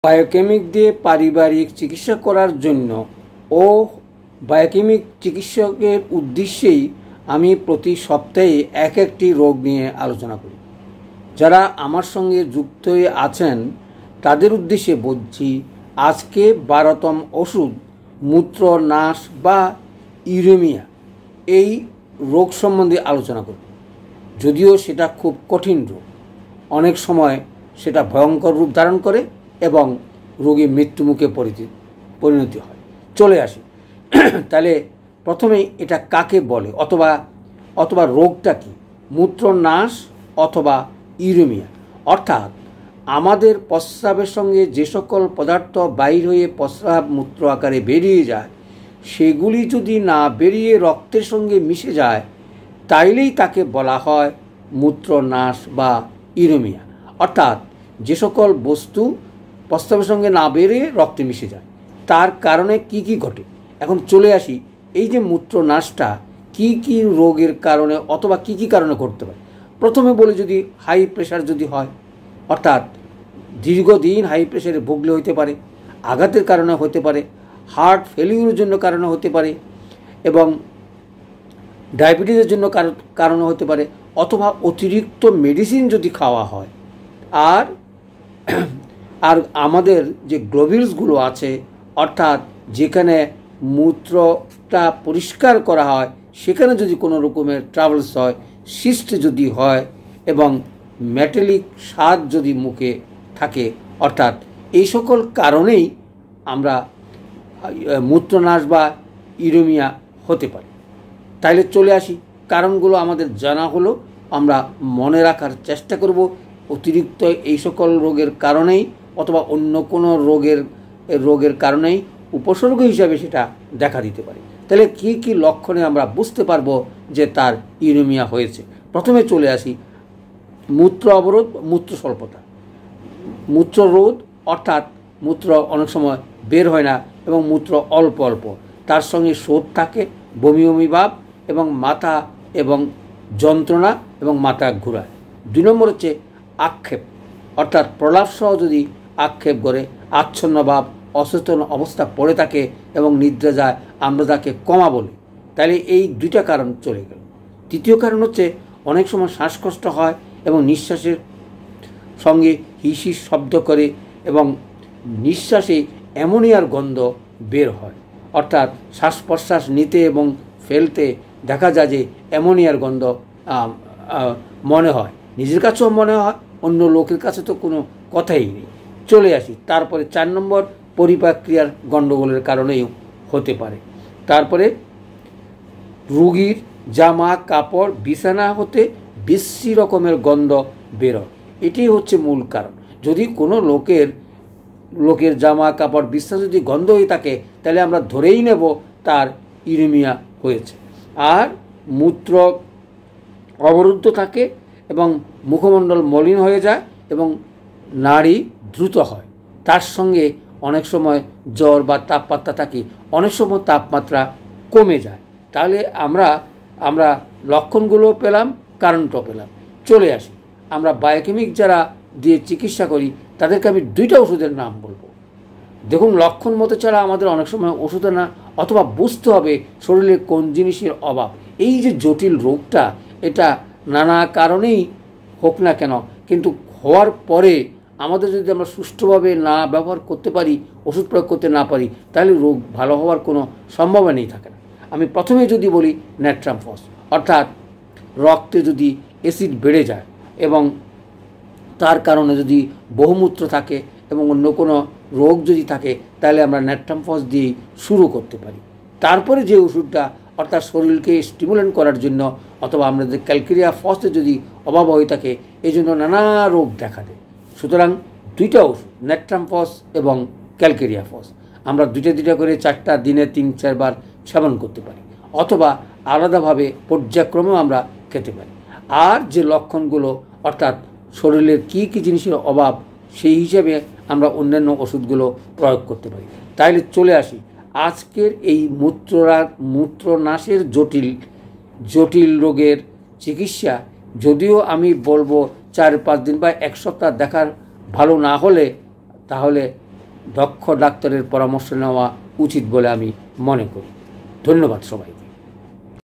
Biochemic দিয়ে পারিবারিক চিকিৎসা করার জন্য ও বায়োকেমিক চিকিৎসকের উদ্দেশ্যেই আমি প্রতি সপ্তাহে একটি রোগ নিয়ে আলোচনা করি। যারা আমার সঙ্গে যুক্ত হয়ে আছেন তাদের উদ্দেশ্যে বলছি, আজকে 12তম ওষুধ মূত্রনাশ বা ইউরেমিয়া এই রোগ সম্বন্ধে আলোচনা করব। যদিও সেটা খুব কঠিন রোগ, অনেক সময় সেটা ভয়ঙ্কর রূপ ধারণ করে এবং রোগী মৃত্যুমুখে পরিণতি হয়। চলে আসি তাহলে প্রথমেই এটা কাকে বলে অথবা রোগটা কি? মূত্রনাশ অথবা ইউরেমিয়া, অর্থাৎ আমাদের প্রস্রাবের সঙ্গে যে সকল পদার্থ বাইর হয়ে প্রস্রাব মূত্র আকারে বেরিয়ে যায়, সেগুলি যদি না বেরিয়ে রক্তের সঙ্গে মিশে যায় তাইলেই তাকে বলা হয় মূত্রনাশ বা ইউরেমিয়া। অর্থাৎ যে সকল বস্তু প্রস্রাবের সঙ্গে না বেরিয়ে রক্তে মিশে যায়, তার কারণে কি কি ঘটে। এখন চলে আসি এই যে মূত্রনাশটা কি কি রোগের কারণে অথবা কি কি কারণে ঘটতে পারে। প্রথমে বলি, যদি হাই প্রেশার যদি হয়, অর্থাৎ দীর্ঘদিন হাই প্রেশারে ভুগলে হতে পারে, আঘাতের কারণে হতে পারে, হার্ট ফেলিউরের জন্য কারণে হতে পারে, এবং ডায়াবেটিসের জন্য কারণে হতে পারে, অথবা অতিরিক্ত মেডিসিন যদি খাওয়া হয়। আর আমাদের যে গ্লোবিউলসগুলো আছে, অর্থাৎ যেখানে মূত্রটা পরিষ্কার করা হয়, সেখানে যদি কোনো রকমের ট্রাভেলস হয়, সিস্ট যদি হয় এবং মেটালিক স্বাদ যদি মুখে থাকে, অর্থাৎ এই সকল কারণেই আমরা মূত্রনাশ বা ইউরেমিয়া হতে পারে। তাইলে চলে আসি, কারণগুলো আমাদের জানা হলো, আমরা মনে রাখার চেষ্টা করব। অতিরিক্ত এই সকল রোগের কারণেই অথবা অন্য কোনো রোগের কারণেই উপসর্গ হিসাবে সেটা দেখা দিতে পারে। তাহলে কি কি লক্ষণে আমরা বুঝতে পারবো যে তার ইউরেমিয়া হয়েছে। প্রথমে চলে আসি মূত্র অবরোধ, মূত্র স্বল্পতা। মূত্ররোধ অর্থাৎ মূত্র অনেক সময় বের হয় না এবং মূত্র অল্প অল্প, তার সঙ্গে শোধ থাকে, বমি বমি ভাব এবং মাথা এবং যন্ত্রণা এবং মাথা ঘোরায়। 2 নম্বর হচ্ছে আক্ষেপ, অর্থাৎ প্রলাপ সহ যদি আক্ষেপ করে, আচ্ছন্ন ভাব, অচেতন অবস্থা পড়ে থাকে এবং নিদ্রা যায়, আমরা তাকে কমা বলি। তাহলে এই 2টা কারণ চলে গেল। তৃতীয় কারণ হচ্ছে অনেক সময় শ্বাসকষ্ট হয় এবং নিঃশ্বাসের সঙ্গে হিসিস শব্দ করে এবং নিঃশ্বাসে অ্যামোনিয়ার গন্ধ বের হয়, অর্থাৎ শ্বাস প্রশ্বাস নিতে এবং ফেলতে দেখা যায় যে অ্যামোনিয়ার গন্ধ মনে হয়, নিজের কাছেও মনে হয়, অন্য লোকের কাছে তো কোনো কথাই নেই। চলে আসি তারপরে 4 নম্বর, পরিপাক ক্রিয়ার গণ্ডগোলের কারণেও হতে পারে। তারপরে রোগীর জামা কাপড় বিছানা হতে বিশ্রী রকমের গন্ধ বেরোয়, এটি হচ্ছে মূল কারণ। যদি কোনো লোকের জামা কাপড় বিছানা যদি গন্ধ হয়ে থাকে, তাহলে আমরা ধরেই নেব তার ইউরেমিয়া হয়েছে। আর মূত্র অবরুদ্ধ থাকে এবং মুখমণ্ডল মলিন হয়ে যায় এবং নাড়ি দ্রুত হয়, তার সঙ্গে অনেক সময় জ্বর বা তাপমাত্রা থাকে, অনেক সময় তাপমাত্রা কমে যায়। তাহলে আমরা লক্ষণগুলো পেলাম, কারণটাও পেলাম। চলে আসি, আমরা বায়োকেমিক যারা দিয়ে চিকিৎসা করি তাদেরকে আমি 2টা ওষুধের নাম বলবো। দেখুন, লক্ষণ মতো ছাড়া আমাদের অনেক সময় ওষুধে না, অথবা বুঝতে হবে শরীরে কোন জিনিসের অভাব। এই যে জটিল রোগটা, এটা নানা কারণেই হোক না কেন, কিন্তু হওয়ার পরে আমাদের যদি আমরা সুষ্ঠুভাবে না ব্যবহার করতে পারি, ওষুধ প্রয়োগ করতে না পারি, তাহলে রোগ ভালো হওয়ার কোনো সম্ভাবনাই থাকে না। আমি প্রথমে যদি বলি নেট্রামফস, অর্থাৎ রক্তে যদি অ্যাসিড বেড়ে যায় এবং তার কারণে যদি বহুমূত্র থাকে এবং অন্য কোনো রোগ যদি থাকে, তাহলে আমরা নেট্রামফস দিয়েই শুরু করতে পারি। তারপরে যে ওষুধটা, অর্থাৎ শরীরকে স্টিমুলেন্ট করার জন্য, অথবা আমাদের ক্যালকেরিয়া ফসের যদি অভাব হয়ে থাকে, এই জন্য নানা রোগ দেখা দেয়। সুতরাং 2টা ওষুধ, নেট্রামফস এবং ক্যালকেরিয়া ফস, আমরা 2টা করে 4টা দিনে 3-4 বার সেবন করতে পারি, অথবা আলাদাভাবে পর্যায়ক্রমেও আমরা খেতে পারি। আর যে লক্ষণগুলো, অর্থাৎ শরীরের কী কী জিনিসের অভাব, সেই হিসেবে আমরা অন্যান্য ওষুধগুলো প্রয়োগ করতে পারি। তাইলে চলে আসি আজকের এই মূত্রনাশের জটিল রোগের চিকিৎসা। যদিও আমি বলবো 4-5 দিন বা 1 সপ্তাহ দেখার ভালো না হলে, তাহলে দক্ষ ডাক্তারের পরামর্শ নেওয়া উচিত বলে আমি মনে করি। ধন্যবাদ সবাই।